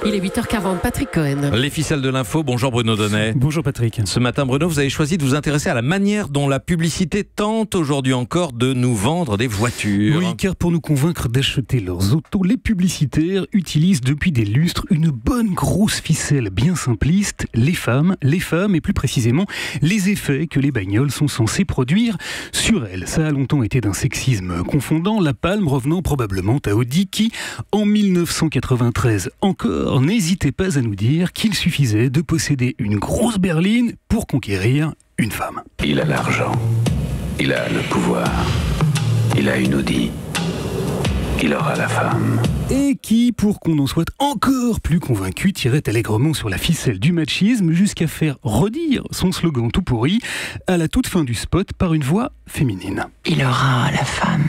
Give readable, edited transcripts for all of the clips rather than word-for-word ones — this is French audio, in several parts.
Il est 8h40, Patrick Cohen. Les ficelles de l'info, bonjour Bruno Donnet. Bonjour Patrick. Ce matin Bruno, vous avez choisi de vous intéresser à la manière dont la publicité tente aujourd'hui encore de nous vendre des voitures. Oui, car pour nous convaincre d'acheter leurs autos, les publicitaires utilisent depuis des lustres une bonne grosse ficelle bien simpliste, les femmes et plus précisément les effets que les bagnoles sont censées produire sur elles. Ça a longtemps été d'un sexisme confondant, la palme revenant probablement à Audi qui, en 1993 encore, n'hésitait pas à nous dire qu'il suffisait de posséder une grosse berline pour conquérir une femme. Il a l'argent, il a le pouvoir, il a une Audi, il aura la femme. Et qui, pour qu'on en soit encore plus convaincu, tirait allègrement sur la ficelle du machisme jusqu'à faire redire son slogan tout pourri à la toute fin du spot par une voix féminine. Il aura la femme.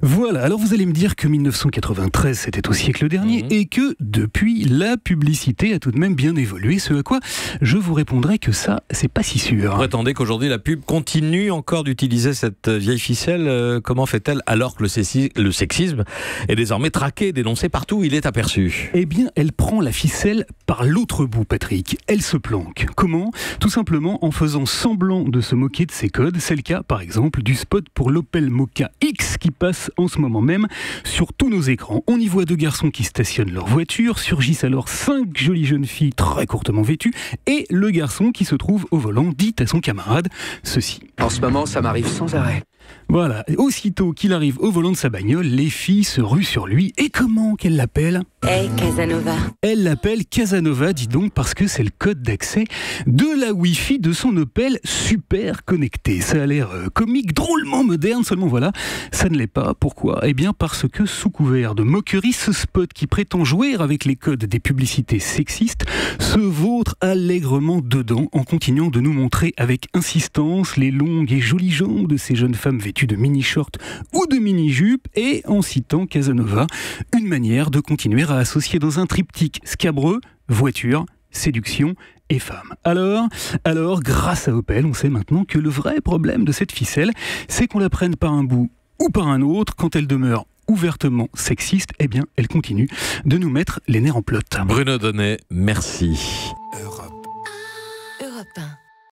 Voilà, alors vous allez me dire que 1993 c'était au siècle dernier et que depuis la publicité a tout de même bien évolué, ce à quoi je vous répondrai que ça c'est pas si sûr. Vous prétendez qu'aujourd'hui la pub continue encore d'utiliser cette vieille ficelle, comment fait-elle alors que le sexisme est désormais traqué, dénoncé partout où il est aperçu? Eh bien elle prend la ficelle par l'autre bout Patrick, elle se planque. Comment? Tout simplement en faisant semblant de se moquer de ses codes, c'est le cas par exemple du spot pour l'Opel Mokka X qui passe en ce moment même sur tous nos écrans. On y voit deux garçons qui stationnent leur voiture, surgissent alors 5 jolies jeunes filles très courtement vêtues et le garçon qui se trouve au volant dit à son camarade ceci. En ce moment, ça m'arrive sans arrêt. Voilà, et aussitôt qu'il arrive au volant de sa bagnole, les filles se ruent sur lui. Et comment qu'elle l'appelle? Hey Casanova. Elle l'appelle Casanova, dis donc, parce que c'est le code d'accès de la Wi-Fi de son Opel super connecté. Ça a l'air comique, drôlement moderne, seulement voilà, ça ne l'est pas. Pourquoi? Eh bien parce que sous couvert de moquerie, ce spot qui prétend jouer avec les codes des publicités sexistes se vautre allègrement dedans en continuant de nous montrer avec insistance les longues et jolies jambes de ces jeunes femmes vêtues de mini-shorts ou de mini-jupes et en citant Casanova, une manière de continuer à associer dans un triptyque scabreux, voiture, séduction et femme. Alors, grâce à Opel, on sait maintenant que le vrai problème de cette ficelle, c'est qu'on la prenne par un bout ou par un autre, quand elle demeure ouvertement sexiste, eh bien, elle continue de nous mettre les nerfs en plot. Bruno Donnet, merci. Europe.